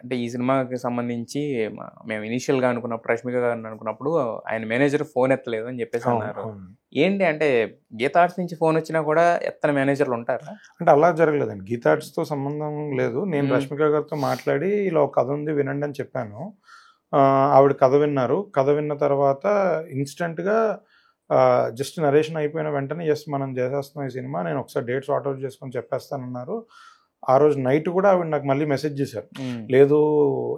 అంటే ఈ సినిమాకి సంబంధించి మేము ఇనీషియల్‌గా అనుకున్నప్పుడు 'రష్మిక' గారిని అనుకున్నప్పుడు ఆయన మేనేజర్ ఫోన్ ఎత్తలేదు అని చెప్పేసి అన్నారు. ఏంటి అంటే గీతా ఆర్ట్స్ నుంచి ఫోన్ వచ్చినా కూడా ఎత్తని మేనేజర్‌లు ఉంటారా? అంటే అలా జరగలేదండి. గీతా ఆర్ట్స్‌తో సంబంధం లేదు. నేను రష్మిక గారితో మాట్లాడి ఇలా ఒక కథ ఉంది వినండి అని చెప్పాను. ఆవిడ కథ విన్నారు. కథ విన్న తర్వాత ఇన్‌స్టంట్‌గా జస్ట్ నరేషన్ అయిపోయిన వెంటనే యెస్ మనం చేసేస్తున్నాం ఈ సినిమా. నేను ఒకసారి డేట్ సార్ట్ ఔట్ చేసుకొని చెప్పేస్తానన్నారు. ఆ రోజు నైట్ కూడా ఆవిడ నాకు మళ్ళీ మెసేజ్ చేశారు. లేదు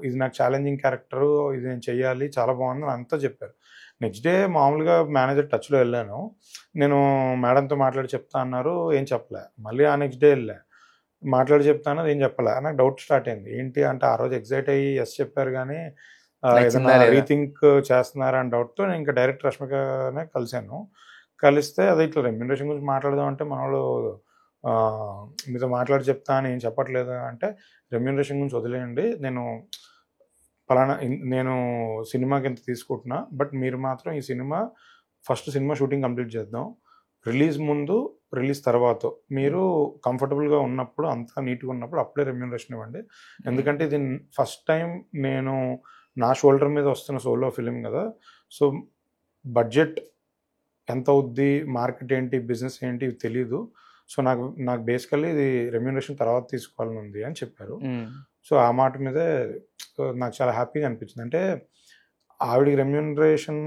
ఇది నాకు ఛాలెంజింగ్ క్యారెక్టరు, ఇది నేను చెయ్యాలి, చాలా బాగుంది అంతా చెప్పారు. నెక్స్ట్ డే మామూలుగా మేనేజర్ టచ్‌లో వెళ్ళాను. నేను మేడంతో మాట్లాడి చెప్తా అన్నారు. ఏం చెప్పలే. మళ్ళీ ఆ నెక్స్ట్ డే వెళ్ళా. మాట్లాడి చెప్తాను ఏం చెప్పలే. నాకు డౌట్ స్టార్ట్ అయింది. ఏంటి అంటే ఆ రోజు ఎక్సైట్ అయ్యి యెస్ చెప్పారు కానీ ఏదైనా రీథింక్ చేస్తున్నారా అని డౌట్‌తో నేను ఇంకా డైరెక్ట్ రష్మికనే కలిసాను. కలిస్తే అదే ఇట్లా రెమ్యునరేషన్ గురించి మాట్లాడదాం అంటే మనోళ్ళు మీతో మాట్లాడి చెప్తా అని ఏం చెప్పట్లేదు అంటే, రెమ్యునరేషన్ గురించి వదిలేయండి. నేను పలానా నేను సినిమాకి ఇంత తీసుకుంటున్నా. బట్ మీరు మాత్రం ఈ cinema first cinema shooting complete చేద్దాం. రిలీజ్ ముందు, రిలీజ్ తర్వాతో మీరు కంఫర్టబుల్‌గా ఉన్నప్పుడు, అంతా నీట్‌గా ఉన్నప్పుడు అప్పుడే రెమ్యునరేషన్ ఇవ్వండి. ఎందుకంటే ఇది ఫస్ట్ టైం నేను నా షోల్డర్ మీద వస్తున్న సోలో ఫిల్మ్ కదా! సో, బడ్జెట్ ఎంత అవుద్ది, మార్కెట్ ఏంటి, బిజినెస్ ఏంటి ఇవి తెలీదు. సో, నాకు బేసికల్లీ ఇది రెమ్యునరేషన్ తర్వాత తీసుకోవాలని ఉంది అని చెప్పారు. సో, ఆ మాట మీదే నాకు చాలా హ్యాపీగా అనిపించింది. అంటే ఆవిడకి రెమ్యునరేషన్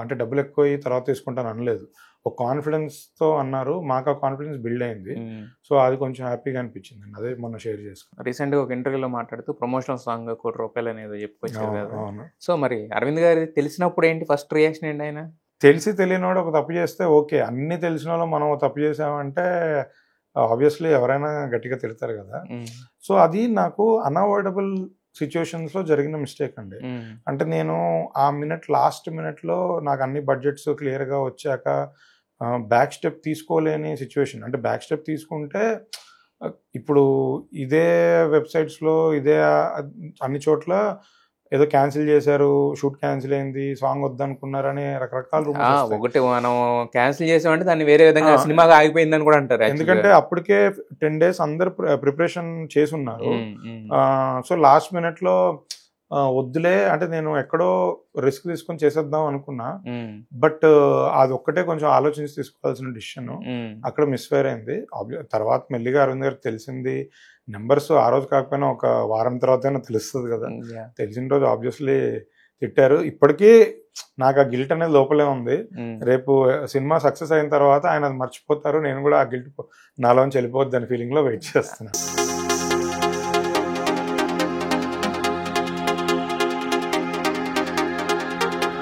అంటే డబ్బులు ఎక్కువయ్యి తర్వాత తీసుకుంటాను అనలేదు. ఒక కాన్ఫిడెన్స్‌తో అన్నారు. మాకు ఆ కాన్ఫిడెన్స్ బిల్డ్ అయింది. సో, అది కొంచెం హ్యాపీగా అనిపించిందండి. అదే మొన్న షేర్ చేసుకున్నాను. రీసెంట్‌గా ఒక ఇంటర్వ్యూలో మాట్లాడుతూ ప్రమోషనల్ సాంగ్ ₹1,00,00,000 అనేదో చెప్పుకొచ్చారు కదా! అవును. సో, మరి అరవింద్ గారి తెలిసినప్పుడు ఏంటి ఫస్ట్ రియాక్షన్ ఏంటి ఆయన? తెలిసి తెలియనోడు ఒక తప్పు చేస్తే ఓకే. అన్నీ తెలిసినోళ్ళం మనం తప్పు చేసామంటే ఆబ్వియస్లీ ఎవరైనా గట్టిగా తిడతారు కదా! సో, అది నాకు అన్‌అవాయిడబుల్ సిట్యుయేషన్స్‌లో జరిగిన మిస్టేక్ అండి. అంటే నేను ఆ లాస్ట్ మినిట్‌లో నాకు అన్ని బడ్జెట్స్ క్లియర్‌గా వచ్చాక బ్యాక్ స్టెప్ తీసుకోలేని సిట్యుయేషన్. అంటే బ్యాక్ స్టెప్ తీసుకుంటే ఇప్పుడు ఇదే వెబ్‌సైట్స్‌లో ఇదే అన్ని చోట్ల ఏదో క్యాన్సిల్ చేశారు, షూట్ క్యాన్సిల్ అయింది, సాంగ్ వద్దనుకున్నారని రకరకాల రూమర్స్ వస్తాయి. ఒకటి మనం క్యాన్సిల్ చేసామంటే దాన్ని వేరే విధంగా సినిమాగా ఆగిపోయిందని కూడా అంటారు. ఎందుకంటే అప్పటికే 10 days అందరు ప్రిపరేషన్ చేసి ఉన్నారు. సో లాస్ట్ మినిట్లో వద్దులే అంటే నేను ఎక్కడో రిస్క్ తీసుకొని చేసేద్దాం అనుకున్నా. బట్ అది ఒక్కటే కొంచెం ఆలోచించి తీసుకోవాల్సిన డిసిషన్. అక్కడ మిస్ఫైర్ అయింది. తర్వాత మెల్లిగా అరవింద్ గారికి తెలిసింది. నెంబర్స్ ఆ రోజు కాకపోయినా ఒక వారం తర్వాతైనా తెలుస్తుంది కదా! తెలిసిన రోజు ఆబ్వియస్లీ తిట్టారు. ఇప్పటికీ నాకు ఆ గిల్ట్ అనేది లోపలే ఉంది. రేపు సినిమా సక్సెస్ అయిన తర్వాత ఆయన అది మర్చిపోతారు. నేను కూడా ఆ గిల్ట్ నాలోంచి వెళ్ళిపోద్ది అనే ఫీలింగ్‌లో వెయిట్ చేస్తున్నాను.